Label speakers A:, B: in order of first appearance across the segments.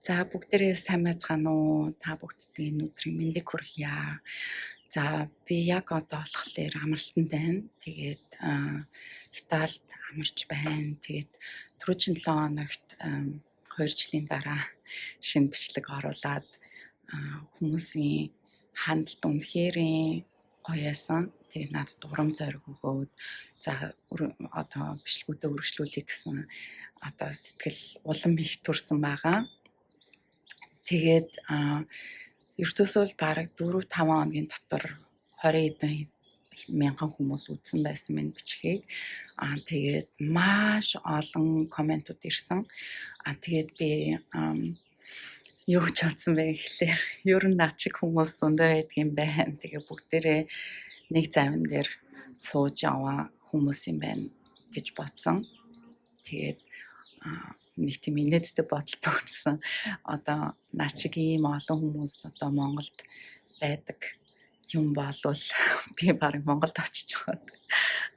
A: За бүгдээрээ сайн байцгаана уу? Та бүгдтэй энэ өдрийн мэндийг хүргье. За би яг одоо болохоор амралтанд байна. Тэгээд Италид амарч байна. Тэгээд түрүүчийн 7 хоногт 2 жилийн дараа шинэ бичлэг оруулаад хүмүүсийн хандлт үнэхээр гоёсэн. Тэгээд надад урам зориг өгөөд за одоо бичлэгүүдэд үргэлжлүүлэх гэсэн одоо сэтгэл улам их төрсэн байгаа. Тэгээд ердөөсөө л бараг 4-5 хоногийн дотор 20 мянган хүмүүс үзсэн байсан минь бичлэгийг. Тэгээд маш олон комментууд ирсэн. Тэгээд би юу гэж бодсон бэ гэхлээр ер нь над шиг хүмүүс зөндөө байдаг юм байна. Тэгээд бүгдээрээ нэг завин дээр сууж яваа хүмүүс юм байна гэж бодсон. Тэгээд нэг тийм инээдтэй бодолд төрсэн. Одоо над шиг ийм олон хүмүүс одоо Монголд байдаг юм болвол би барыг Монголд очиж байгаа.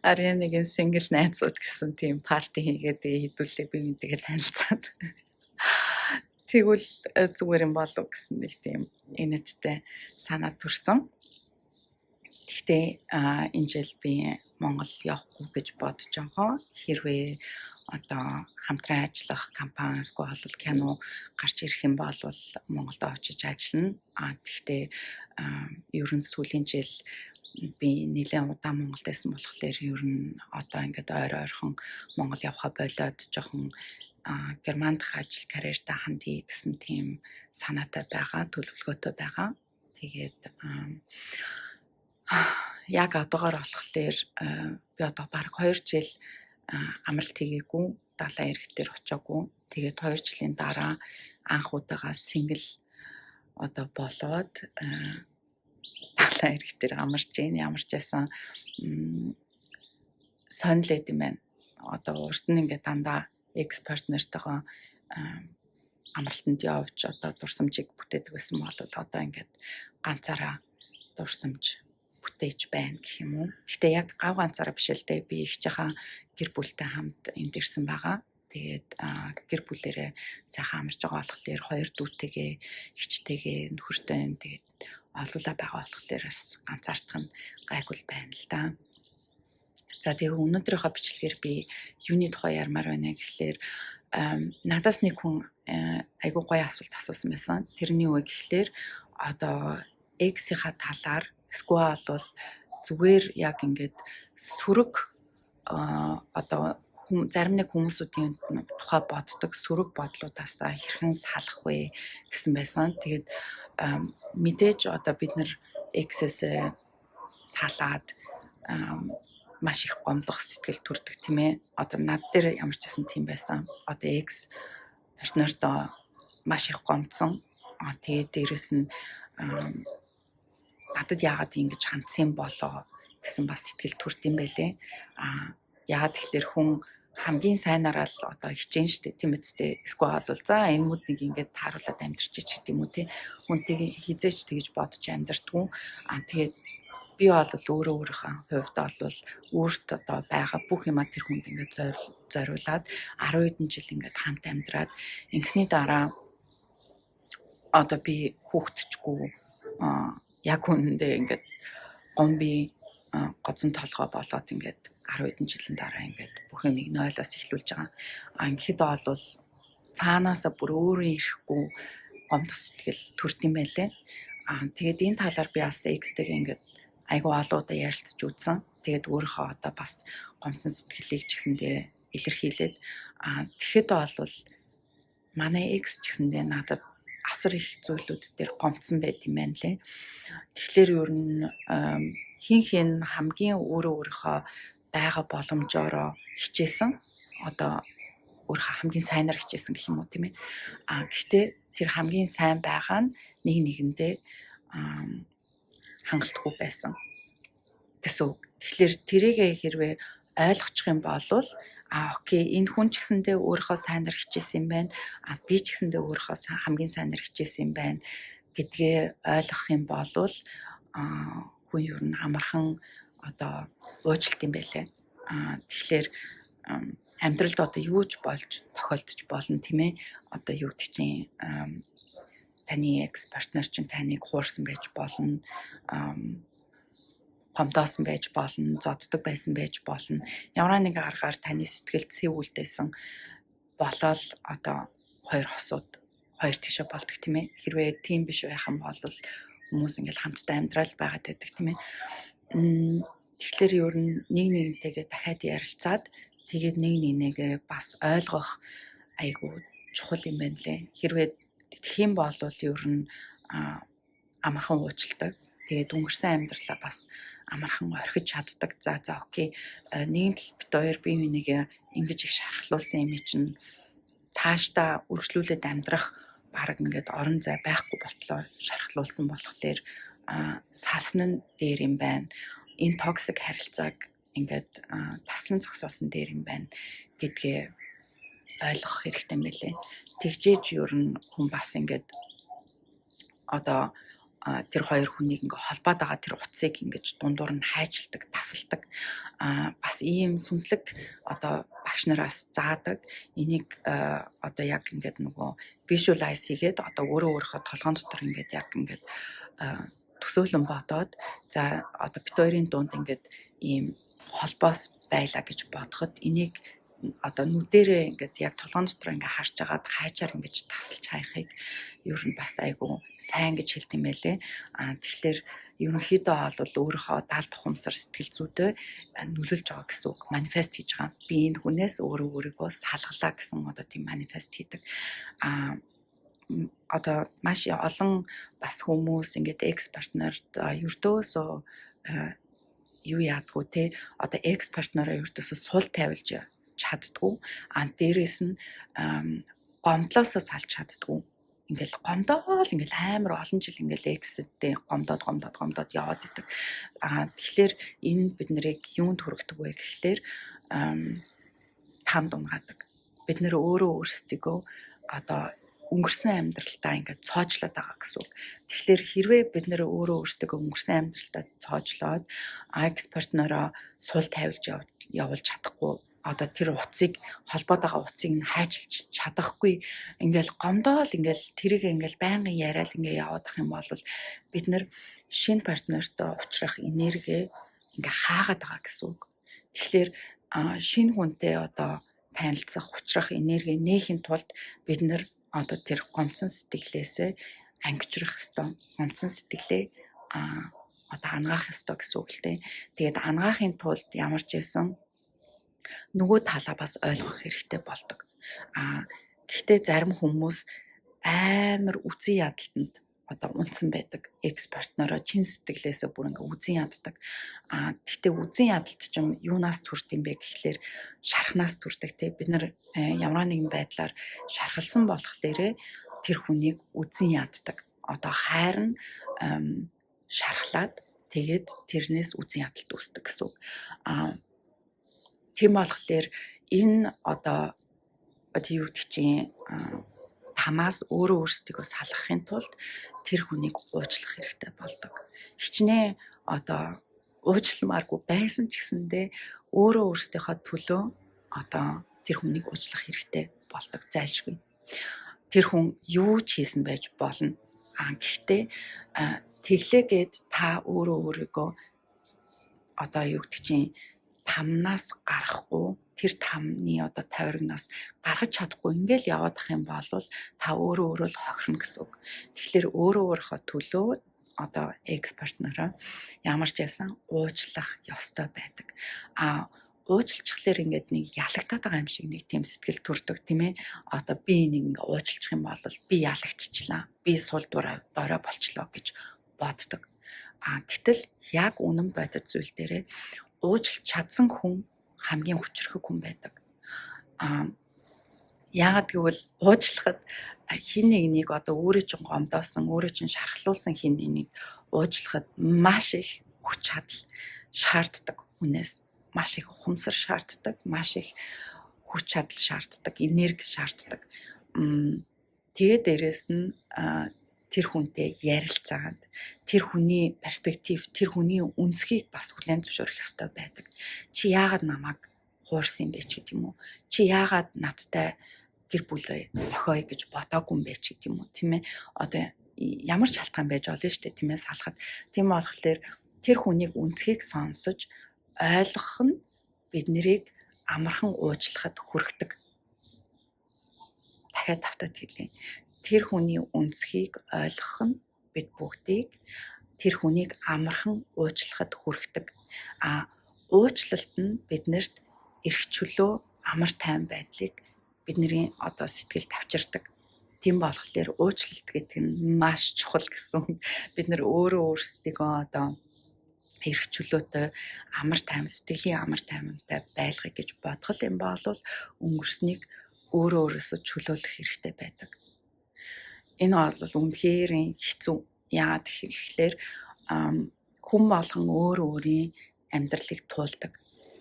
A: Арийн нэгэн single найзууд гэсэн тийм парти хийгээд хэдүүлээ би үнтэйгээ танилцаад. Тэгвэл зүгээр юм болов гэсэн нэг тийм инээдтэй санаа төрсөн. Гэхдээ энэ жил би Монгол явахгүй гэж бодож байгаа. Хэрвээ одоо хамтран ажиллах компани эсвэл кино гарч ирэх юм бол Монголд очиж ажиллана. Гэхдээ ер нь сүүлийн жил би нэлээд удаан Монголд байсан болохоор ер нь одоо ингээд ойрхон Монгол явхаа болоод жоохон Германд ажил карьертаа хандъя гэсэн тийм санаатай байгаа, төлөвлөгөөтэй байгаа. Тэгээд яг одоогоор болохоор би одоо бараг 2 жил амралт хийгээгүй, далайн иргэдээр очиагүй. Тэгээд 2 жилийн дараа анх удаага single одоо болоод далайн иргэдээр амарч яасан сонирхол эд юм байна. Одоо урд нь ингээд дандаа экс партнертойгоо амралтанд явж одоо дурсамжийг бүтээдэг байсан бол одоо ингээд ганцаараа дурсамж бүтээж байна гэх юм уу. Гэтэ яг гав ганцаараа биш л дээ. Би ихчийнхаа гэр бүлтэй хамт энд ирсэн байгаа. Тэгээд гэр бүлээрээ сайхан амарч байгаа болохоор 2 дүүтэйгээ, ихчтэйгээ, нөхөртэй тэгээд олуулаа байгаа болохоор бас ганцаардах нь гайгүй байна л да. За тэгээд өнөөдрийнхөө бичлэгээр би юуны тухай ярмаар байна гэхлээр надаас нэг хүн айгүй гоё асуулт асуусан байсан. Тэрний үг гэхлээр одоо эксийнхаа талаар эсвэл бол зүгээр яг ингээд сүрэг одоо зарим нэг хүмүүсүүдийн тухай боддог сүрэг бодлуудаас хэрхэн салах вэ гэсэн байсан. Тэгээд мэдээж одоо бид нар эксээс салаад маш их гомдох сэтгэл төрдөг тийм ээ. Одоо над дээр ямар ч гэсэн тийм байсан. Одоо экс партнердоо маш их гомдсон. Тэгээд дээрэс нь надад яагаад ингэж хандсан болоо гэсэн бас сэтгэл төрд юм байлээ. Яагаад тэгэхээр хүн хамгийн сайнараа л одоо хичээн штэ тийм үстэй. Эсвэл бол за энэ мод нэг ингэж тааруулаад амьдрчиж гэдэг юм уу тий. Хүнтэйг хизээч тэгж бодож амьдрдгүй. Тэгээд би бол өөрийнхөө хувьд бол өөрт одоо байгаа бүх юмаа тэр хүнд ингэж зориулаад 10 хэдэн жил ингэж хамт амьдраад ингэсний дараа одоо би хүүхдчгүй яг үнэндээ ингээд гомби гоцон толгой болоод ингээд 10 хэдэн жилийн дараа ингээд бүх юмыг нойлоос эхлүүлж байгаа. Ингээд бол цаанаасаа бүр өөрөө ирэхгүй гомдох сэтгэл төрд юм байлээ. Тэгээд энэ талаар би бас экстэйгээ ингээд айгүй олоодаа ярилцж үзсэн. Тэгээд өөрийнхөө одоо бас гомцсон сэтгэлийг ч гэсэндээ илэрхийлээд тэгэхэд бол манай экс ч гэсэндээ надад асар их зүйлүүд дээр гомцсон байт юм байна лээ. Тэгэхээр ер нь хин хамгийн өөрийнхөө байгаа боломжоор хичээсэн. Одоо өөрийнхөө хамгийн сайнаар хичээсэн гэх юм уу тийм ээ. Гэхдээ тэр хамгийн сайн байгаа нь нэгэндээ хангалтгүй байсан гэсэн. Тэгэхээр тэрийгээ хэрвээ ойлгочих юм бол окей энэ хүн ч гэсэндээ өөрийнхөө сайнаар хичээсэн юм байна. Би ч гэсэндээ өөрийнхөө хамгийн сайнаар хичээсэн юм байна гэдгээ ойлгох юм бол хүн ер нь амархан одоо уучлалт юм байлээ. Тэгэхээр амьдралд одоо юу ч болж тохиолдож болно тийм ээ. Одоо юу гэдэг чинь таны экс партнер чинь таныг хуурсан байж болно. Гомдоосон байж болно, зоддог байсан байж болно. Ямар нэгэн аргаар таны сэтгэлд сэвүүлдээсэн болол одоо хоёр хосууд хоёр тишээ болдог тийм ээ. Хэрвээ тийм биш байх юм бол хүмүүс ингээл хамтдаа амьдрал байгаад байдаг тийм ээ. Тэгэхээр ер нь нэг нэгнтэйгээ дахиад ярилцаад тэгээд нэг нэгнийгээ бас ойлгох айгу чухал юм байна лээ. Хэрвээ тэгэх юм бол ер нь амархан уучлалдаг. Тэгээд өнгөрсөн амьдралаа бас амархан орхиж чаддаг. За окей. Нэгэн тал бит хоёр бие бинийгээ ингэж их шархлуулсан юм чинь цаашдаа үргэлжлүүлээд амьдрах баг ингээд орон зай байхгүй болтлоо шархлуулсан болохоор салсан нь дээр юм байна. Энэ токсик харилцааг ингээд таслан зогсоосон дээр юм байна гэдгээ ойлгох хэрэгтэй юм билээ. Тэгжээж ер нь хүн бас ингээд одоо тэр хоёр хүнийг ингээ холбоод байгаа тэр утсыг ингэж дундуур нь хайчилдаг, тасалдаг. Бас ийм сүнслэг одоо багш нараас заадаг. Энийг одоо яг ингээд нөгөө visualize хийгээд одоо өөрийнхөө толгойн дотор ингээд яг ингээд төсөөлөн бодоод за одоо бит хоёрын дунд ингээд ийм холбоос байлаа гэж бодоход энийг одоо нүдэрээ ингээд яг толгойн дотор ингээд харж агаад хайчаар ингээд тасалж хайхыг ер нь бас айгу сайн гэж хэлдэг юм байлээ. Тэгэхээр ерөнхийдөө бол өөрийнхөө даал тухамсар сэтгэл зүйдээ нөлөөлж байгаа гэсэн үг. Манифест хийж байгаа. Би энэ хүнээс өөрийгөө салгалаа гэсэн одоо тийм манифест хийдэг. Одоо маш олон бас хүмүүс ингээд экс партнерд ердөөсөө юу яадгүй те одоо экс партнераа ердөөсөө сул тавилж чаддгүй. Дээрээс нь гомдлоосоо салж чаддгүй. Ингээл гомдоол ингээл амар олон жил ингээл экстэй гомдоод яваад идэг. Тэгэхээр энэ бид нарыг юунд хүргэдэг вэ гэхлээр танд унгаадаг. Бид нэр өөрөө өөрсдийгөө одоо өнгөрсөн амьдралтаа ингээд цоожлоод байгаа гэсэн үг. Тэгэхээр хэрвээ бид нэр өөрөө өөрсдийгөө өнгөрсөн амьдралтаа цоожлоод экс партнероо сул тавилж явуулж чадахгүй одоо тэр утсыг холбоод байгаа утсыг нь хайчилж чадахгүй ингээл гомдоол ингээл тэрийг ингээл байнгын яриад ингээ яваад ах юм бол бид нэр шинэ партнертой уулзах энерги ингээ хаагаад байгаа гэсэн үг. Тэгэхээр шинэ хүнтэй одоо танилцах, уулзах энерги нээхийн тулд бид нэр одоо тэр гомцсон сэтгэлээсээ ангижрах ёстой. Гомцсон сэтгэлээ одоо ангаах ёстой гэсэн үг л дээ. Тэгээд ангаахын тулд ямар ч байсан нөгөө талаа бас ойлгох хэрэгтэй болдог. Гэхдээ зарим хүмүүс амар үзий ядалтанд одоо унтсан байдаг. Экс партнероо чин сэтгэлээсээ бүр ингээ үзий яддаг. Гэхдээ үзий ядалт ч юм юунаас төрд юм бэ гэхлээр шархнаас төрдөг те. Бид нар ямар нэгэн байдлаар шархалсан болохоор тэр хүнийг үзий яддаг. Одоо хайр нь шархлаад тэгээд тэрнээс үзий ядалт үүсдэг гэсэн үг. Тийм болохоор энэ одоо юу гэдэг чинь тамаас өөрөө өөрсдийгөө салгахын тулд тэр хүнийг уучлах хэрэгтэй болдог. Хичнээн одоо уучлмааргүй байсан ч гэсэндээ өөрөө өөрсдийнхөө төлөө одоо тэр хүнийг уучлах хэрэгтэй болдог зайлшгүй. Тэр хүн юу ч хийсэн байж болно. Гэхдээ тэглээгээд та өөрийгөө одоо юу гэдэг чинь тамнаас гарахгүй тэр тамны одоо тойрогноос гаргаж чадахгүй ингээл яваад ах юм бол та өөрөө л хохирно гэсэн үг. Тэгэхээр өөрийнхөө төлөө одоо экс партнераа ямар ч байсан уучлах ёстой байдаг. Уучлчихлаар ингээд нэг ялагдаад байгаа юм шиг нэг тийм сэтгэл төрдөг тийм ээ. Одоо би нэг ингээ уучлчих юм бол би ялагдчихлаа. Би сул дорой болчлоо гэж боддог. Гэтэл яг үнэн бодит зүйл дээрээ уучлах чадсан хүн хамгийн хүчрхэг хүн байдаг. Яагаад гэвэл уучлахад хин нэг одоо өөрөө чинь гомдоосон, өөрөө чинь шархлуулсан хин нэг уучлахад маш их хүч чадал шаарддаг хүнээс, маш их ухамсар шаарддаг, маш их хүч чадал шаарддаг, энерги шаарддаг. Тэгээд дээрэс нь тэр хүнтэй ярилцаад тэр хүний перспектив, тэр хүний үнцгийг бас хүлээн зөвшөөрөх ёстой байдаг. Чи яагаад намайг хуурсан юм бэ ч гэдэг юм уу. Чи яагаад надтай гэр бүлээ зохиоё гэж бодоогүй юм бэ ч гэдэг юм уу, тийм ээ. Одоо ямар ч шалтгаан байж болно шүү дээ, тийм ээ, салахад. Тийм болохоор тэр хүнийг үнцгийг сонсож ойлгох нь биднийг амархан уучлахад хүргэдэг. Дахиад автаад хэлье. Тэр хүний үнцгийг ойлгох нь бид бүгдийг тэр хүнийг амархан уучлахад хүргэдэг. Уучлалт нь биднэрт эрх чөлөө, амар тайван байдлыг бидний одоо сэтгэл тавчирдаг. Тийм болохоор уучлалт гэдэг нь маш чухал гэсэн. Бид нар өөрөө өөрсдийгөө одоо эрх чөлөөтэй, амар тайван, сэтгэлийн амар тайвантай байлгах гэж бодгол юм бол өнгөрснийг өөрөөсөө чөлөөлөх хэрэгтэй байдаг. Энэ бол үнэхээр хэцүү. Яагаад гэхээр хүн болгон өөрийн амьдралыг туулдаг.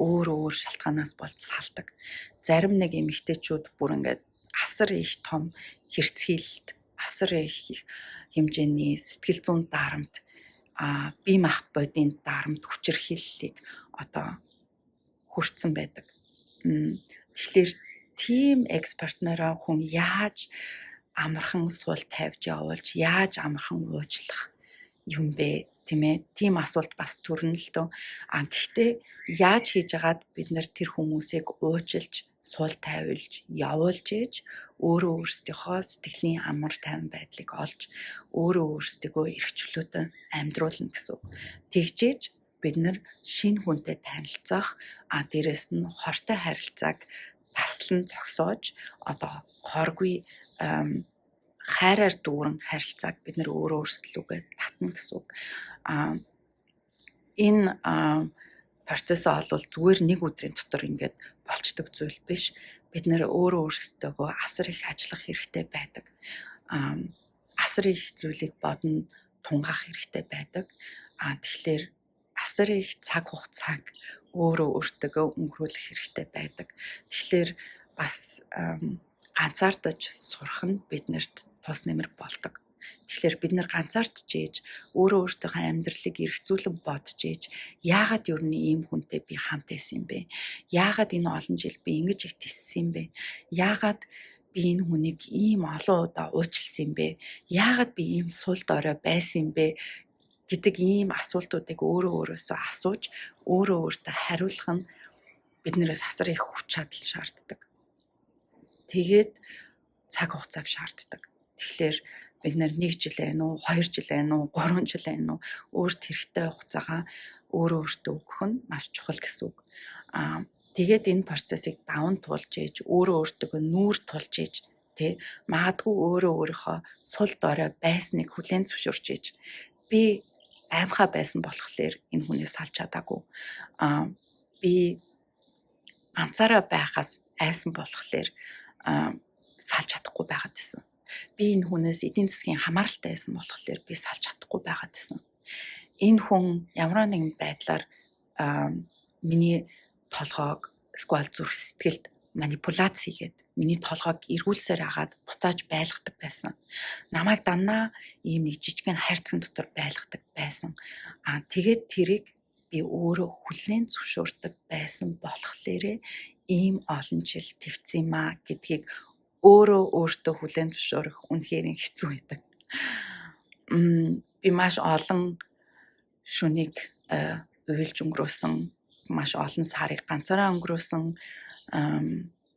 A: Өөр шалтгаанаас болж салдаг. Зарим нэг эмэгтэйчүүд бүр ингээд асар их том хэрцгийлэлт, асар их хэмжээний сэтгэл зүйн дарамт, бие мах бодийн дарамт, хүчирхийллийг одоо хүртсэн байдаг. Тэгэхээр тийм экспертнороо хүн яаж амархан суул тавьж явуулж, яаж амархан уучлах юм бэ, тийм ээ? Тийм асуулт бас төрнө л дөө. Гэхдээ яаж хийж агаад бид нэр тэр хүмүүсийг уучлж, суул тавилж, явуулж ээж өөрөө өөрсдийнхөө сэтгэлийн амар тайван байдлыг олж, өөрөө өөрсдийгөө эрх чөлөөтэй амьдруулна гэсэн үг. Тэгжээж бид нар шинэ хүнтэй танилцах, дээрэс нь хортой харилцааг таслан зогсоож, одоо хоргүй хайраар дүүрэн харилцааг бид нар өөрөө өөрсдөлгөө татна гэсэн үг. Энэ процессоо олвол зүгээр нэг өдрийн дотор ингээд болцдог зүйл биш. Бид нэр өөрөө өөрсдөө асар их ажиллах хэрэгтэй байдаг. Асар их зүйлийг бодно, тунгаах хэрэгтэй байдаг. Тэгэхээр асар их цаг хугацааг өөрөө өөртөө өнгөрүүлэх хэрэгтэй байдаг. Тэгэхээр бас ганцаардаж сурах нь биднэрт тус нэмэр болдог. Тэгэхээр бид нар ганцаардж ээж өөрөө өөртөө амьдралыг эргцүүлэн бодож ээж яагаад юу нэг ийм хүнтэй би хамт байсан юм бэ? Яагаад энэ олон жил би ингэж их тиссэн юм бэ? Яагаад би энэ хүнийг ийм олон удаа уучлсан юм бэ? Яагаад би ийм сул дорой байсан юм бэ? Гэдэг ийм асуултуудыг өөрөөсөө асууж өөрөө өөртөө хариулах нь биднээс асар их хүч чадал шаарддаг. Тэгээд цаг хугацааг шаарддаг. Тэгэхээр бид нар 1 жил байна уу, 2 жил байна уу, 3 жил байна уу өөрт хэрэгтэй хугацаагаа өөртөө өгөх нь маш чухал гэсэн үг. Тэгээд энэ процессыг даван туулж ээж өөрөө өөртөө нүүр тулж ээж магадгүй өөрийнхөө сул дорой байсныг хүлээн зөвшөөрч ээж би аймхаа байсан болохоор энэ хүнээс салж чадаагүй. Би ганцаараа байхаас айсан болохоор салж чадахгүй байгаад байсан. Би энэ хүнээс эдийн засгийн хамааралтай байсан болохоор би салж чадахгүй байгаад байсан. Энэ хүн ямар нэгэн байдлаар миний толгойг эсвэл зүрх сэтгэлд манипуляц хийгээд миний толгойг эргүүлсээр агаад буцааж байлгадаг байсан. Намайг дандаа ийм нэг жижигхэн хайрцаг дотор байлгадаг байсан. Тэгээд тэрийг би өөрөө хүлээн зөвшөөрдөг байсан болохоор ийм олон жил твцсэн юм аа гэдгийг өөртөө хүлээн зөвшөөрөх үнэхээр хэцүү байдаг. Би маш олон шүнийг уйлж өнгөрөөсөн, маш олон сарыг ганцаараа өнгөрөөсөн,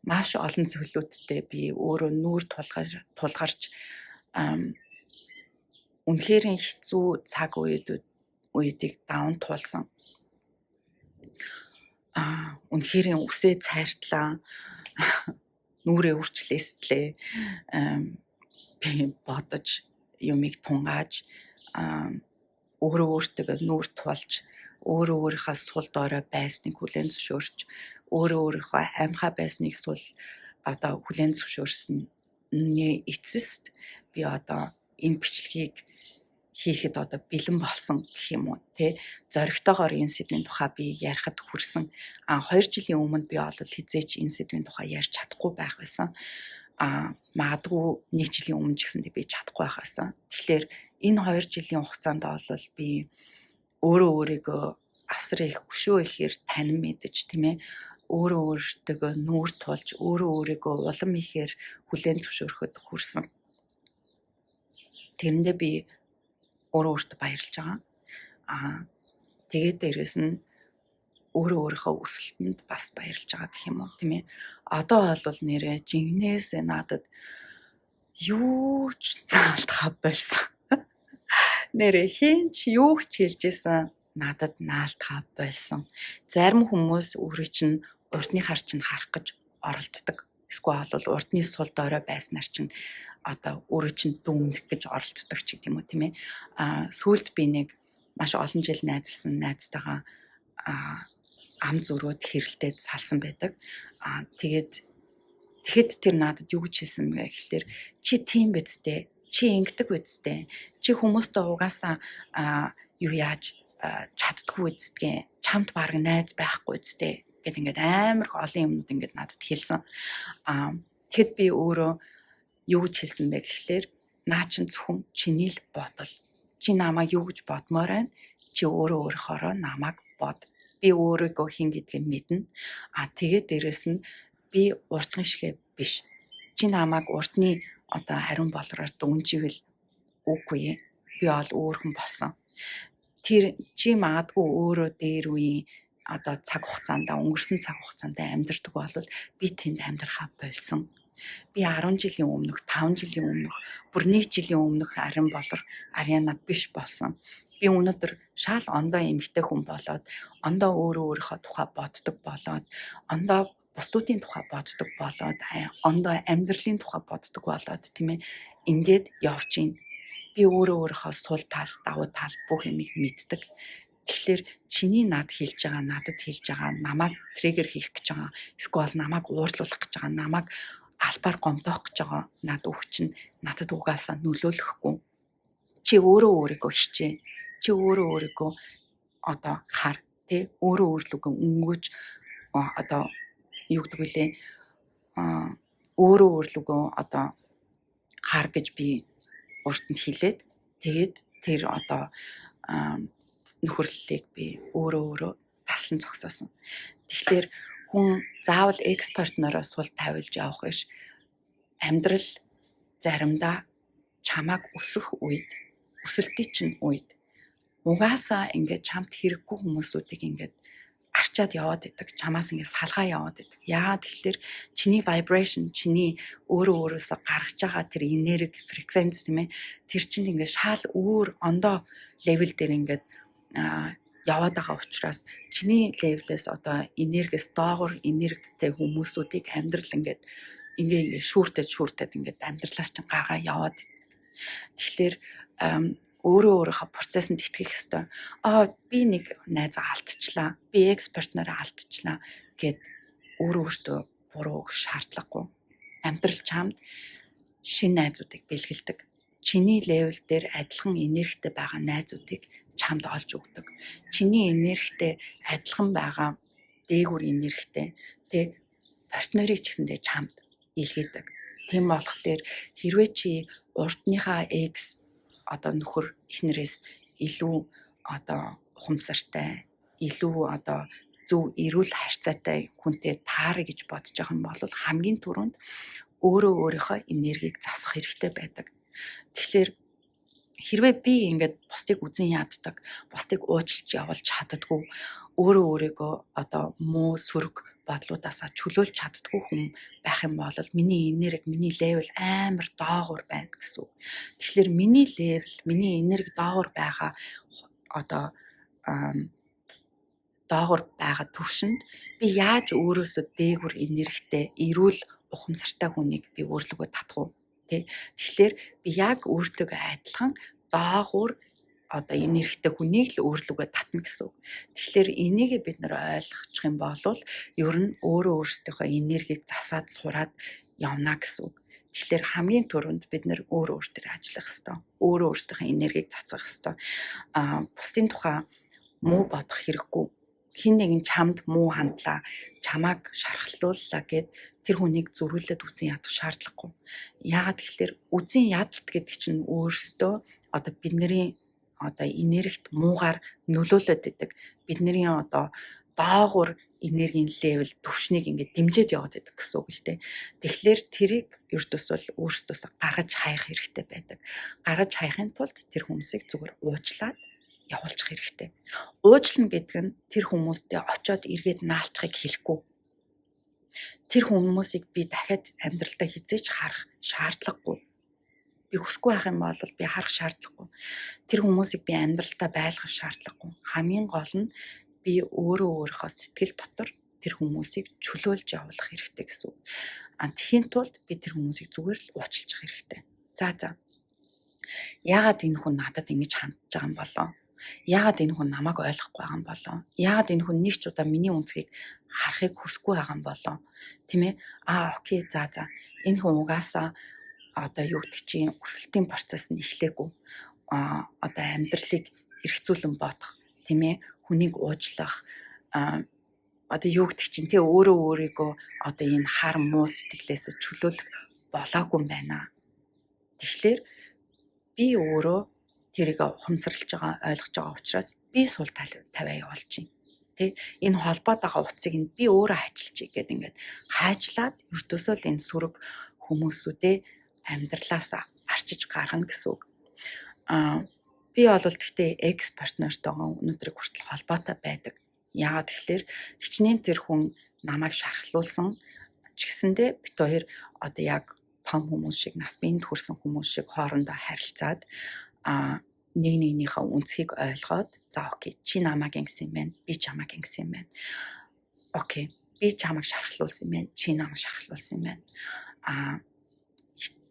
A: маш олон зүйлүүдтэй би өөрөө нүүр тулгарч үнэхээр хэцүү цаг үеийг даван туулсан. Үнэхээр үсээ цайртлаа, нүрээ үрчлээстлээ, би бодож юмыг тунгааж, өөрөө өөртөө нүүр тулж, өөрийнхөө сул дорой байсныг хүлээн зөвшөөрч, өөрийнхөө амьхаа байсныг одоо хүлээн зөвшөөрсөний эцэст би одоо энэ бичлэгийг хийхэд одоо бэлэн болсон гэх юм уу тий. Зоригтойгоор энэ сэдвийн тухай би ярихад хүрсэн. 2 жилийн өмнө би олол хизээч энэ сэдвийн тухай ярьж чадахгүй байх байсан. Магадгүй 1 жилийн өмнө ч гэсэндээ би чадахгүй байх байсан. Тэгэхээр энэ 2 жилийн хугацаанд олол би өөрийгөө асар их өшөө ихээр танин мэдэж тийм ээ өөрөө өөртөө нүүр тулж өөрөө өөрийгөө улам ихээр хүлээн зөвшөөрөхөд хүрсэн. Тэрэндээ би өөрөө өөртөө баярлж байгаа. Тэгээд дээрэс нь өөрөө өөрийнхөө өсөлтөнд бас баярлж байгаа гэх юм уу тийм ээ. Одоо бол нэрээ жингнээс надад юу ч наалтах болсон. Нэрээ хинч юу ч хэлжсэн надад наалтах болсон. Зарим хүмүүс өөрийн чинь урдны хар чинь харах гэж оролддог. Эсвэл бол урдны сул дорой байснаар чинь одоо өөрөө чинь дүнлэх гэж оролддог ч гэдэм үү тийм ээ. Сүүлд би нэг маш олон жил найзлсан найзтайгаа ам зөрөөд хэрэлдээд салсан байдаг. Тэгэхэд тэр надад юу гэж хэлсэн бэ гэхэлэр чи тийм бидтэй, чи ингэдэг бидтэй, чи хүмүүстэй угаасаа юу яаж чаддгүй бидтэй, чамд баг найз байхгүй бидтэй гэд ингээд амар их олон юмнууд ингээд надад хэлсэн. Тэгэхэд би өөрөө юу гэж хэлсэн бэ гэхэлэр наа чин зөвхөн чиний л бодол. Чи намайг юу гэж бодмоор байна? Чи өөрөө өөрөөрөө намайг бод. Би өөрийгөө хин гэдгийг мэднэ. Тэгээд дээрэс нь би уртган шигэ биш. Чи намайг уртны одоо хариун болроор дүнживэл үгүй. Би бол өөр хүн болсон. Тэр чи магадгүй өөрөө дээр үеийн одоо цаг хугацаанд өнгөрсөн цаг хугацаанд амьдардаг бол би тэнд амьдрахаа болсон. Би 10 жилийн өмнөх, 5 жилийн өмнөх, бүр 1 жилийн өмнөх Арин болор Ариана биш болсон. Би өнөөдөр шал ондоо эмэгтэй хүн болоод, ондоо өөрөө өөрийнхөө тухай боддог болоод, ондоо бусдуудын тухай боддог болоод, ондоо амьдралын тухай боддог болоод тийм ээ. Ингээд явж гин. Би өөрөө өөрийнхөө сул тал, давуу тал бүх юмыг мэддэг. Тэгэхээр чиний надад хэлж байгаа, намайг триггер хийх гэж байгаа, эсвэл намайг уурлуулах гэж байгаа, намайг албаар гомдоох гэж байгаа надад үг чинь надад угаасаа нөлөөлөхгүй. Чи өөрөө өөрийгөө хичээ. Чи өөрөө өөрийгөө одоо хар тий өөрөө өөрлөгөө өнгөж одоо юу гэдэг вүлээ өөрөө өөрлөгөө одоо хар гэж би урд нь хэлээд тэгээд тэр одоо нөхөрлөлийг би өөрөө талсан зогсоосон. Тэгэхээр хүн заавал экспертноороо сул тавилж явах биш. Амьдрал заримдаа чамайг өсөх үед, өсөлтийн чинь үед угаасаа ингээд чамд хэрэггүй хүмүүсүүдийг ингээд арчаад яваад идэг, чамаас ингээд салгаа яваад идэг. Яагаад тэгэхээр чиний vibration, чиний өөрөөсөө гаргаж байгаа тэр энерги, фреквенц тийм ээ, тэр чинь ингээд шал өөр ондоо левел дээр ингээд яваад байгаа учраас чиний левелээс одоо энергиэс доогуур энергитэй хүмүүсүүдийг амьдрал ингээд шүүртэд ингээд амьдралаас чинь гаргаа яваад. Тэгэхээр өөрийнхөө процессыг итгэх ёстой. Би нэг найзаа алдчихлаа. Би экспертнаараа алдчихлаа гэд өөртөө буруу шаардлагагүй. Амьдрал чамд шинэ найзуудыг бэлгэлдэг. Чиний левел дээр адилхан энергитэй байгаа найзуудыг чамд олж өгдөг. Чиний энергитэй адилхан байгаа дээгүр энергитэй партнерыг ч гэсэндээ чамд илгээдэг. Тийм болохоор хэрвээ чи урдныхаа экс одоо нөхөр эхнэрээс илүү одоо ухамсартай, илүү одоо зөв эрүүл харьцаатай хүнтэй таарах гэж бодож байгаа юм бол хамгийн түрүүнд өөрийнхөө энергийг засах хэрэгтэй байдаг. Тэгэхээр хэрвээ би ингээд бусдыг үзен яаддаг, бусдыг уучлж явуулж чаддаггүй, өөрийгөө одоо муу сөрөг бодлуудаасаа чөлөөлж чаддаггүй хүн байх юм бол миний энерги, миний левел амар доогуур байна гэсэн үг. Тэгэхээр миний левел, миний энерги доогуур байгаа одоо доогуур байгаа төвшөнд би яаж өөрөөсөө дээгүр энергитэй, эрүүл ухамсартай хүнийг би өөрлөгөө татах уу? Тэгэхээр би яг өөртөө адилхан доогуур одоо энергитэй хүнийг л өөрлөгөө татна гэсэн үг. Тэгэхээр энийг бид нэр ойлгочих юм бол ер нь өөртөөхөө энергийг засаад сураад явна гэсэн үг. Тэгэхээр хамгийн түрүүнд бид нэр өөртөө ажиллах хэрэгтэй. Өөртөөхөө энергийг засах хэрэгтэй. Бусдын тухай муу бодох хэрэггүй. Хин нэгэн чамд муу хандлаа, чамааг шархлууллаа гэд тэр хүнийг зөрүүлээд үзэн ядах шаардлагагүй. Яагаад гэхээр үзэн ядалт гэдэг чинь өөрөөсөө одоо бидний одоо энергит муугаар нөлөөлөд идэг. Бидний одоо доогуур энергийн левел түвшнийг ингээд дэмжиж яваад байдаг гэсэн үг л дээ. Тэгэхээр тэрийг ердөөсөө өөрсдөөсөө гаргаж хаях хэрэгтэй байдаг. Гаргаж хайхын тулд тэр хүмүүсийг зүгээр уучлаад явуулчих хэрэгтэй. Уучлна гэдэг нь тэр хүмүүстэй очиод эргээд наалчхыг хэлэхгүй. Тэр хүмүүсийг би дахиад амьдралдаа хизээч харах шаардлагагүй. Би хүсэхгүй байх юм бол би харах шаардлагагүй. Тэр хүмүүсийг би амьдралдаа байлгах шаардлагагүй. Хамгийн гол нь би өөрийнхөө сэтгэл дотор тэр хүмүүсийг чөлөөлж явуулах хэрэгтэй гэсэн үг. Тэхийн тулд би тэр хүмүүсийг зүгээр л уучлах хэрэгтэй. За. Яагаад энэ хүн надад ингэж хандж байгаа юм болоо? Яагаад энэ хүн намайг ойлгохгүй байгаа юм болоо? Яагаад энэ хүн нэг ч удаа миний үнцгийг харахыг хүсэхгүй байгаа юм болоо? Тийм ээ? Окей, за. Энэ хүн угаасаа одоо юу гэдэг чинь өсөлтийн процесс нь эхлэегүй. Одоо амьдралыг эргцүүлэн бодох, тийм ээ? Хүнийг уучлах, одоо юу гэдэг чинь тэ өөрийгөө одоо энэ хар муу сэтгэлээс чөлөөлөх болоогүй юм байна. Тэгэхээр би өөрөө тэрийг ухамсарлаж байгаа, ойлгож байгаа учраас би сул тавиа явуулж байна. Тэ энэ холбоод байгаа утсыг нь би өөрөө хайчилчих гээд ингээд хайчлаад өртөөсөө л энэ сүрэг хүмүүсүүдээ амьдралаас арчиж гаргана гэсэн үг. Би бол гэхдээ экс партнертойгоо өнөөдрийг хүртэл холбоотой байдаг. Яагаад тэгэхээр хичнээн тэр хүн намайг шархлуулсан ч гэсэндээ бид хоёр одоо яг том хүмүүс шиг, нас биеинд хүрсэн хүмүүс шиг хоорондоо харилцаад нэг нэгнийхээ үнцгийг ойлгоод за окей, чи намайг ингэсэн юм байна, би чамайг ингэсэн юм байна. Окей, би чамайг шархлуулсан юм байна, чи намайг шархлуулсан юм байна.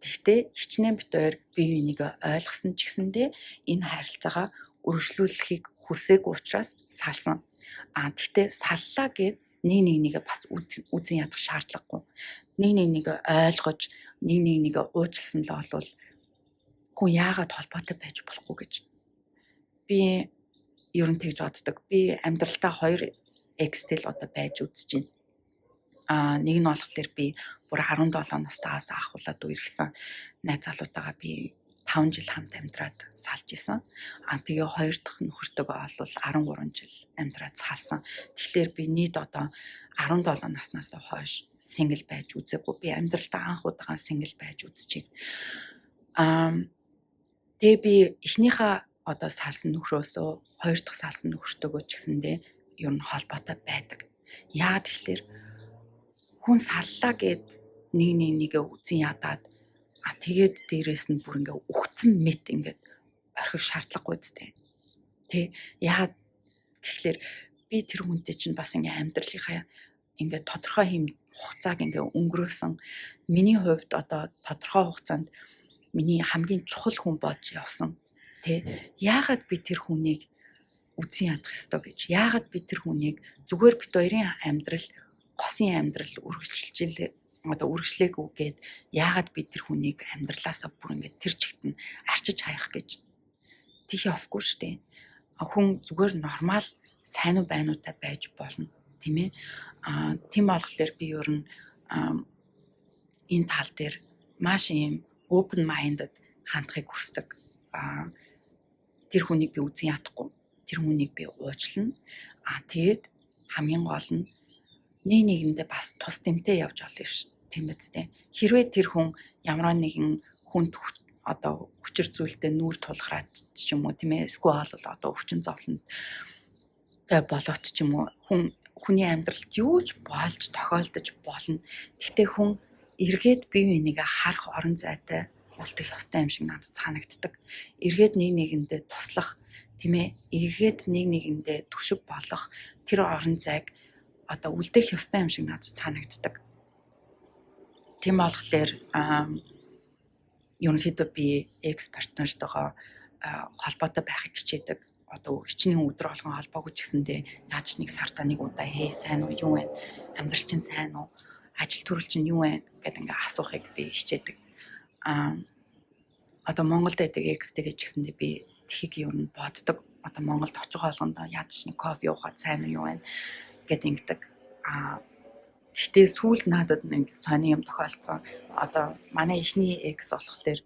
A: Гэхдээ хичнээн бид хоёр бие бинийгээ ойлгосон ч гэсэндээ энэ харилцаагаа үргэлжлүүлэхийг хүсээгүй учраас салсан. Гэхдээ саллаа гэд нэг нэгнийгээ бас үзэн ядах шаардлагагүй. Нэг нэгнийгээ ойлгож, нэг нэгнийгээ уучлсан л бол хүн яагаад холбоотой байж болохгүй гэж би ер нь тэгж боддог. Би амьдралдаа 2 экстэл одоо байж үзэж байна. Нэг нь болохоор би бүр 17 настайгаас ахуулаад үерхсэн найз залуутайгаа би 5 жил хамт амьдраад салж исэн. Тэгээ 2 дахь нөхөртөөгөө бол 13 жил амьдраад салсан. Тэгэхээр би нийт одоо 17 наснаас хойш сингл байж үзээгүй. Би амьдралдаа анх удаан сингл байж үзэж байна. Тэгээ би эхнийхээ одоо салсан нөхрөөсөө 2 дахь салсан нөхөртөөгөө ч гэсэндээ ер нь холбоотой байдаг. Яагаад тэгэхээр хүн саллаа гэд нэг нэгнийгээ үзэн ядаад тэгээд дээрээс нь бүр ингээ үхсэн мэт ингээ орхих шаардлагагүй зү. Тэ яагаад гэхэлэр би тэр хүнтэй чинь бас ингээ амьдралынхаа ингээ тодорхой хэм хугацааг ингээ өнгөрөөсөн. Миний хувьд одоо тодорхой хугацаанд миний хамгийн чухал хүн болж явсан. Тэ яагаад би тэр хүнийг үзэн ядах ёстой гэж. Яагаад би тэр хүнийг зүгээр бит хоёрын амьдрал, госын амьдрал үргэлжлээгүй гээд яагаад би тэр хүнийг амьдралаасаа бүр ингээд тэр чигт нь арчиж хаях гэж. Тийх ёсгүй штэ. Хүн зүгээр нормал сайн уу байнуутай байж болно, тийм ээ. Тийм болохоор би ер нь энэ тал дээр маш юм open minded хандахыг хүсдэг. Тэр хүнийг би үзэн ядахгүй. Тэр хүнийг би уучлана. Тэгээд хамгийн гол нь нэг нэгэндээ бас тус дэмтэй явж олно ш. Тийм биз дээ. Хэрвээ тэр хүн ямар нэгэн хүнд одоо хүчир зүйлтэй нүүр тулгараад ч юм уу, тийм ээ. Эсвэл одоо өвчин зовлонд болоод ч юм уу, хүний амьдралд юу ч болж тохиолдож болно. Гэхдээ хүн эргээд бие бинийгээ харах орон зайтай болдог ёстой юм шиг надад санагддаг. Эргээд нэг нэгэндээ туслах, тийм ээ. Эргээд нэг нэгэндээ түшиг болох тэр орон зайг одоо үлдэх ёстой юм шиг надад санагддаг. Тийм болохоор ерөнхийдөө би экс партнертойгоо холбоотой байхыг хичээдэг. Одоо хичнээн өдөр болгон холбоогүй ч гэсэндээ яаж нэг сартаа нэг удаа сайн уу, юу вэ? Амьдрал чинь сайн уу? Ажил төрөл чинь юу вэ гэдэг ингээ асуухыг би хичээдэг. Одоо Монголд байдаг экстэйгээ ч гэсэндээ би тхийг ер нь боддог. Одоо Монголд очих болгондоо яаж ч нэг кофе уухад сайн уу, юу вэ гэд ингэдэг. Гэхдээ сүүлд надад нэг сони юм тохиолдсон. Одоо манай эхний экс болохоор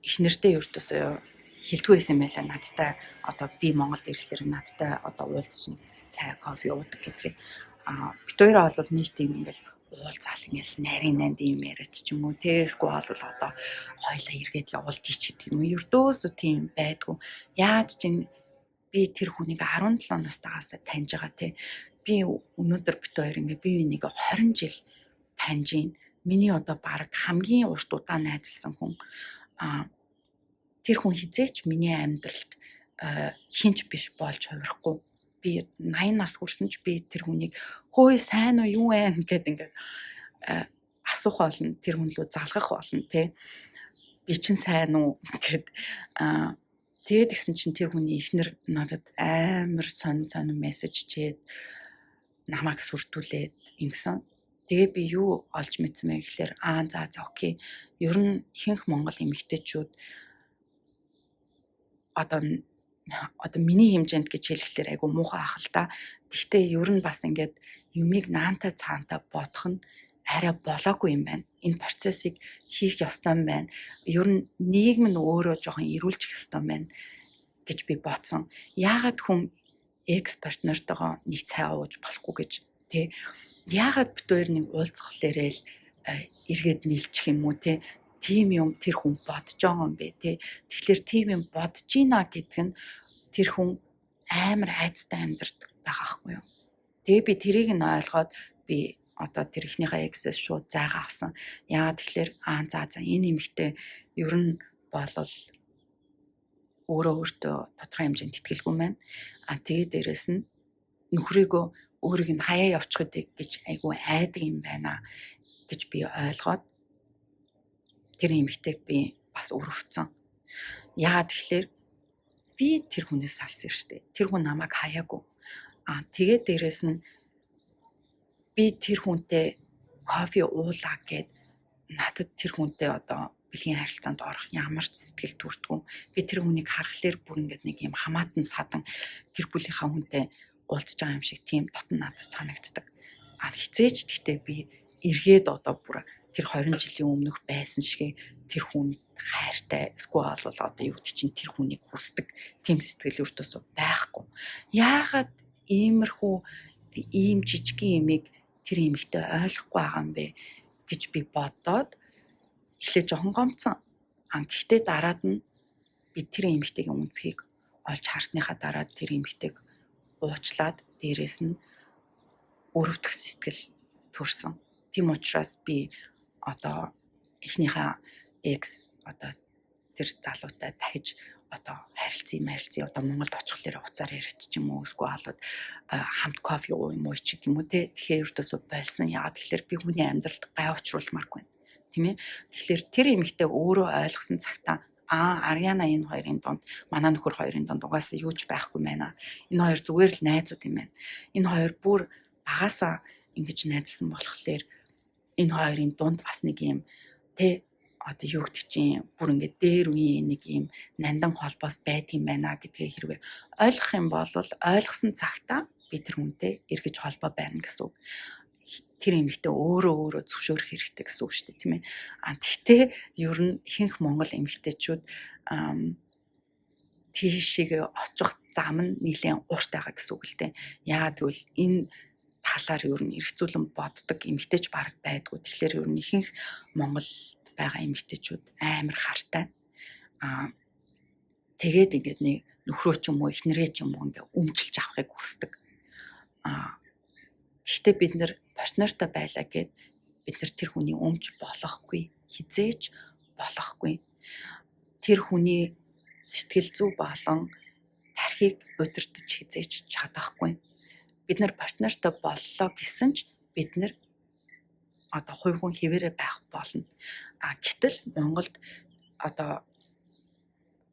A: эхнэртэй ердөөсөө хэлдэггүй байсан юм байлаа надтай одоо би Монголд ирэхлээр надтай одоо уулзч нэг цай кофе уудаг гэдгийг бид хоёроо бол нийт юм ингээл уулзаал ингээл нарийн нанд юм яриад ч юм уу тэгэсгүй бол одоо хоёлаа эргээд явуулчих гэдэг юм уу ердөөсөө тийм байдгүй яаж чинь би тэр хүнийг 17 настайгаас таньж байгаа те би өнөөдөр бид хоёр ингээ бие биенийг 20 жил таньж ийн миний одоо баг хамгийн урт удаан найзалсан хүн тэр хүн хизээч миний амьдралд хинч биш болж хувирахгүй би 80 нас хүрсэн ч би тэр хүнийг хөөе сайн уу юу вэ гэд ингээд асуух болно тэр хүн лөө залгах болно те би чинь сайн уу гэд тэгээд гисэн чинь тэр хүний ихнэр надад амар сонин мессеж чээд намайг сүртүүлээд ингэсэн. Тэгээ би юу олж мэдсэн бэ гэхээр за окей. Ер нь ихэнх монгол эмэгтэйчүүд одоо миний хэмжээнд гэж хэлэхлээр айгу муухай ах л та. Гэхдээ ер нь бас ингээд юмыг наантай цаантай бодох нь арай болоогүй юм байна. Энэ процессыг хийх ёстой юм байна. Ер нь нийгэм нь өөрөө жоохон эрүүлчих ёстой юм байна гэж би бодсон. Яагаад хүн экс партнертойгоо нэг цай ууж болохгүй гэж тий. Яагаад бид хоёр нэг уулзхлаарээ л эргээд нийлчих юм уу тий. Тийм юм тэр хүн бодож байгаа юм бэ тий. Тэгэхээр тийм юм бодож ийна гэдэг нь тэр хүн амар айцтай амьдрдаг байгаа хгүй юу. Тэгээ би тэрийг нь ойлгоод би одоо тэр ихнийхээ эксээс шууд зайгаа авсан. Яагаад тэгэхээр за энэ эмэгтэй ер нь болол өөртөө тодорхой хэмжээнд итгэлгүй байна. Тэгээ дээрэс нь нөхрийгөө өөрийг нь хаяа явчих гэдэг гэж айгүй айдаг юм байна гэж би ойлгоод тэр эмэгтэйг би бас өрөвцөн. Яагаад тэгэхээр би тэр хүнээс салсан штэ. Тэр хүн намайг хаяагүй. Тэгээд дээрэс нь би тэр хүнтэй кофе уулаа гэд надад тэр хүнтэй одоо бэлгийн харилцаанд орох ямар ч сэтгэл төрдгөө. Би тэр хүнийг харахаар бүр ингээд нэг юм хамаатан садан гэр бүлийнхаа хүнтэй уулзж байгаа юм шиг тийм дотн надад санагддаг. Хизээч гэхдээ би эргээд одоо бүр тэр 20 жилийн өмнөх байсан шиг тэр хүнд хайртай эсвэл бол одоо юу гэдэг чинь тэр хүнийг хүсдэг тийм сэтгэл өртөөс байхгүй. Яагаад иймэрхүү ийм жижигхэн юмыг тэр эмэгтэй ойлгохгүй байгаа юм бэ гэж би бодоод эхлээд жоохон гомцсон. Гэхдээ дараад нь би тэр эмэгтэйгийн үнцгийг олж харсныхаа дараа тэр эмэгтэйг уучлаад дээрэс нь өрөвдөх сэтгэл төрсөн. Тийм учраас би одоо эхнийхээ экс одоо тэр залуутай дахиж одоо харилцаа одоо Монголд очихлоор уцаар яриад ч юм уу эсвэл алууд хамт кофе уу юм уу ч юм уу те тэгэхээр өртөөсөө болсон. Яагаад тэгэхээр би хүний амьдралд гай учруулмааргүй тийм ээ. Тэгэхээр тэр эмэгтэй өөрөө ойлгосон цагтаа Ариана энэ хоёрын донд манай нөхөр хоёрын донд угаасаа юу ч байхгүй байна. Энэ хоёр зүгээр л найзууд юм байна. Энэ хоёр бүр багасаа ингэж найзалсан болохоор энэ хоёрын дунд бас нэг юм тэ одоо юу гэдэг чинь бүр ингээд дээр үеийн нэг юм нандан холбоос байдгийм байна гэдгийг хэрвээ ойлгох юм бол ойлгосон цагтаа би тэр хүнтэй эргэж холбоо байна гэсэн үг. Тэр эмэгтэй өөрөө зөвшөөрөх хэрэгтэй гэсэн үг шүү дээ тийм ээ. Гэхдээ ер нь ихэнх монгол эмэгтэйчүүд тийшээ очих зам нь нэлээд урт байгаа гэсэн үг л дээ. Яагаад гэвэл энэ талаар ер нь эргцүүлэн боддог эмэгтэйч бараг байдгүй. Тэгэхээр ер нь ихэнх Монгол байгаа эмэгтэйчүүд амар хартай. Тэгээд ингээд нэг нөхрөө ч юм уу эхнэрээ ч юм уу ингээд өмчилж авахыг хүсдэг. Гэхдээ бид нэр партнертай байлаа гэд бид нар тэр хүний өмч болохгүй, хизээч болохгүй. Тэр хүний сэтгэл зүй болон тархийг удирдах хизээч чадахгүй. Бид нар партнертай боллоо гэсэн ч бид нар одоо хувь хүн хэвээрээ байх болно. Гэтэл Монголд одоо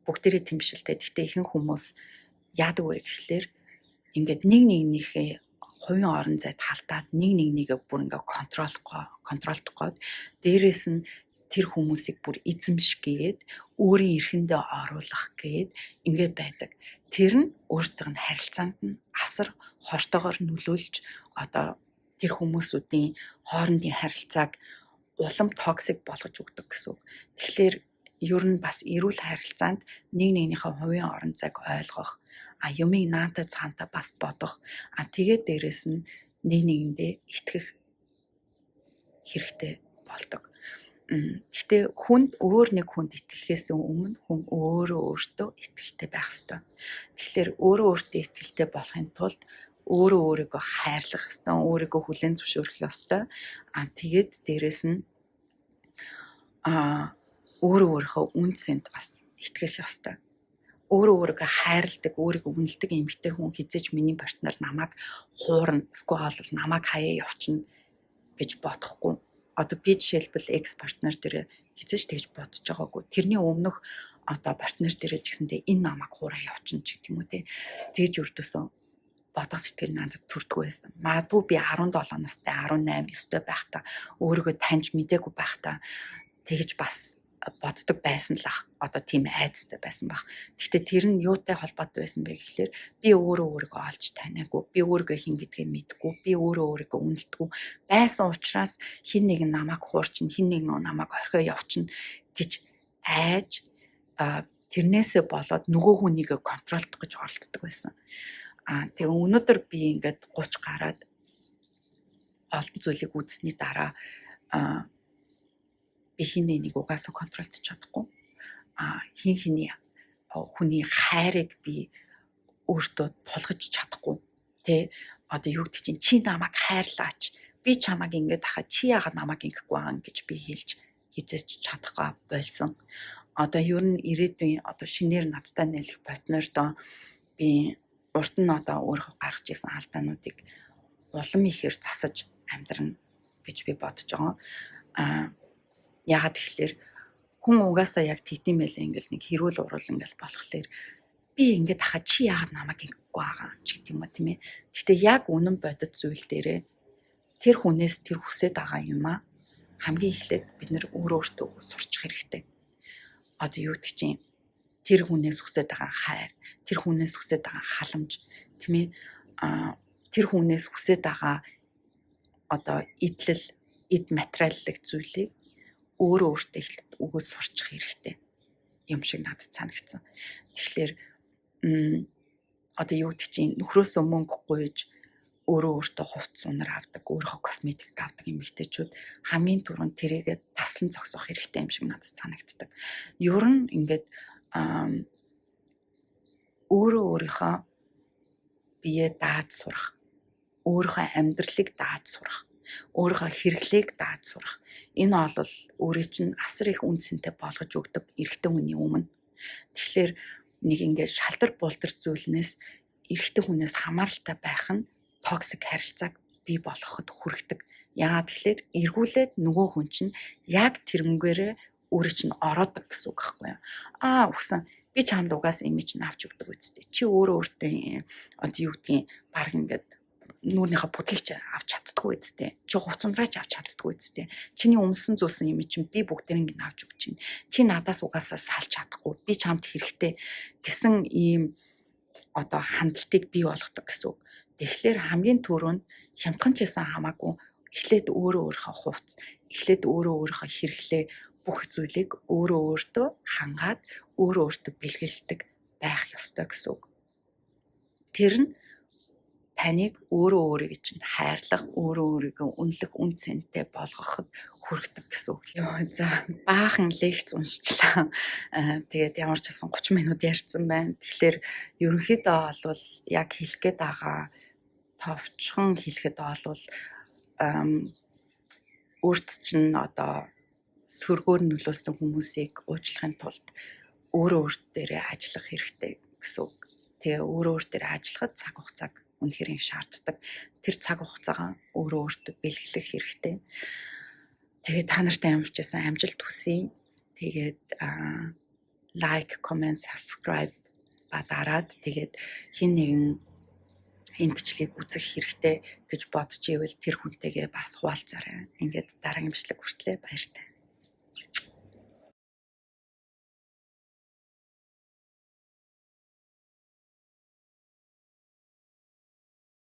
A: бүгдээрээ тэмшилтэй. Гэхдээ ихэнх хүмүүс яадаг вэ гэхлээр ингээд нэгнийхээ хувийн орон зайд халтаад нэгээ бүр ингээд контролдох дээрээс нь тэр хүмүүсийг бүр эзэмшгээд өөрийн эрхэндээ оруулах гээд ингээд байдаг. Тэр нь өөрсдийнх нь харилцаанд нь асар хортогоор нөлөөлж одоо тэр хүмүүсүүдийн хоорондын харилцааг улам токсик болгож өгдөг гэсэн үг. Тэгэхээр ер нь бас эрүүл харилцаанд нэг нэгнийхээ хувийн орон зайг ойлгох, юмыг наадад цаантаа бас бодох, тэгээд дээрэс нь нэг нэгэндээ итгэх хэрэгтэй болдог. Гэтэ өөр нэг хүнд итгэхээс өмнө хүн өөртөө итгэлтэй байх ёстой. Тэгэхээр өөртөө итгэлтэй болохын тулд өөрийгөө хайрлах ёстой, өөрийгөө хүлээн зөвшөөрөх ёстой. Тэгээд дээрэс нь өөрийнхөө үнцэнд бас итгэх ёстой. Өөрийгөө хайрладаг, өөрийгөө үнэлдэг эмэгтэй хүн хизээж миний партнер намайг хуурна, эсвэл намайг хаяа явчихна гэж бодохгүй. Би жишээлбэл экс партнер дээр хизээж тэгж бодож байгаагүй. Тэрний өмнөх партнер дээр ч гэсэндээ энэ намайг хуураа явчихна ч гэх юм уу те. Тэгж өртөөсөн бодох сэтгэл надад төрдгөө байсан. Магадгүй би 17 настай, 18, 9-тэй байхдаа өөрийгөө таньж мэдээгүй байхдаа тэгж бас боддог байсан л ах. Тийм айцтай байсан баг. Гэхдээ тэр нь юутай холбоотой байсан бэ гэхлээр би өөрийгөө олж таниагүй, би өөрийгөө хэн гэдгийг мэдгүй, би өөрийгөө үнэлдэггүй байсан учраас хэн нэгэн намайг хуурчин, хэн нэгэн намайг орхио явчихна гэж айж тэрнээсээ болоод нөгөө хүнийг контролдох гэж оролддог байсан. Тэгээ өнөөдөр би ингээд 30 гараад олон зүйлийг үзсний дараа би хин нэг угаасаа контролдож чадахгүй. Хин хүний хайрыг би өөртөө тулгаж чадахгүй. Юу гэдэг чинь чи намайг хайрлаач. Би чамайг ингэж хахад чи яагаад намайг ингэхгүй байгаа гэж би хэлж хизээч чадахгүй болсон. Ер нь ирээдүйн шинээр надтай нэлэх партнердоо би урд нь өөрөө гаргаж ирсэн алдаануудыг улам ихээр засаж амьдрна гэж би бодож байгаа. Яагаад тэгэхээр хүн угаасаа яг тийм байлаа ингээл нэг хэрүүл урал ингээл болохлээр би ингээд хахад чи яагаад намайг ингэхгүй байгаа ч гэдэг юм уу тийм ээ. Гэхдээ яг үнэн бодит зүйл дээрээ тэр хүнээс тэр хүсэж байгаа юм хамгийн эхлээд бид нэр өөртөө сурчих хэрэгтэй. Юу гэдэг чинь тэр хүнээс хүсэж байгаа хайр, тэр хүнээс хүсэж байгаа халамж тийм ээ. Тэр хүнээс хүсэж байгаа эд материаллык зүйлийг өөртөө эхлээд өгөөд сурчих хэрэгтэй юм шиг надад санагдсан. Тэгэхээр юу гэдэг чинь нөхрөөсөө мөнгө гуйж өөртөө хувцас унаар авдаг, өөрийнхөө косметик авдаг эмэгтэйчүүд хамгийн түрүүнд тэрийгээ таслан зогсоох хэрэгтэй юм шиг надад санагддаг. Ер нь ингээд өөрийнхөө бие дааж сурах, өөрийнхөө амьдралыг дааж сурах, өөрийнхөө хэрэглээг дааж сурах. Энэ бол өөрийн чинь асар их үнцэнтэй болгож өгдөг эрэгтэй хүний өмнө. Тэгэхээр нэг ингээд шалдар бултар зүйлнээс эрэгтэй хүнээс хамааралтай байх нь токсик харилцааг бий болгоход хүргэдэг. Яагаад тэгэхээр эргүүлээд нөгөө хүн чинь яг тэрнгээрээ өөрөө чинь ороодог гэсэн үг байхгүй юу? Үгсэн би чамд угаас имиж чинь авч өгдөг үстэй. Чи өөртөө юу гэдгийг баг ингээд нүүрнийхээ бүдгийг ч авч чаддаггүй үстэй. Чи хувцамдраач авч чаддаггүй үстэй. Чиний өмсөн зөөсөн юм чинь би бүгдийг нь авч өгч чинь. Чи надаас угаасаа салж чадахгүй. Би чамд хэрэгтэй гэсэн ийм хандлтыг бий болгодог гэсэн үг. Тэгэхээр хамгийн түрүүнд хямдхан ч гэсэн хамаагүй эхлээд өөрийнхөө хувцс, эхлээд өөрийнхөө хэрэглээ бүх зүйлийг өөртөө хангаад өөртөө бэлгэлдэг байх ёстой гэсэн үг. Тэр нь таныг өөрийгөө чинь хайрлах, өөрийгөө үнэлэх үн цэнтэй болгоход хүргэдэг гэсэн үг. За баахан лекц уншчлаа. Тэгээд ямар ч гэсэн 30 минут ярьсан байна. Тэгэхээр ерөнхийдөө бол яг хэлэх гээд байгаа товчхон хэлэхэд бол өөрт чинь сөргөөр нөлөөсөн хүмүүсийг уучлахын тулд өөрт дээрээ ажиллах хэрэгтэй гэсэн үг. Тэгээ өөрт дээрээ ажиллахад цаг хугацааг үнэхээр шаарддаг. Тэр цаг хугацаагаа өөртөө бэлгэлэх хэрэгтэй. Тэгээд та нартай ямар ч байсан амжилт хүсье. Тэгээд лайк, комент, subscribe дараад тэгээд хин нэгэн энэ бичлэгийг үзэх хэрэгтэй гэж бодож ивэл тэр хүнтэйгээ бас хуваалцаарай. Ингээд дараагийн бичлэг хүртлээр баяртай.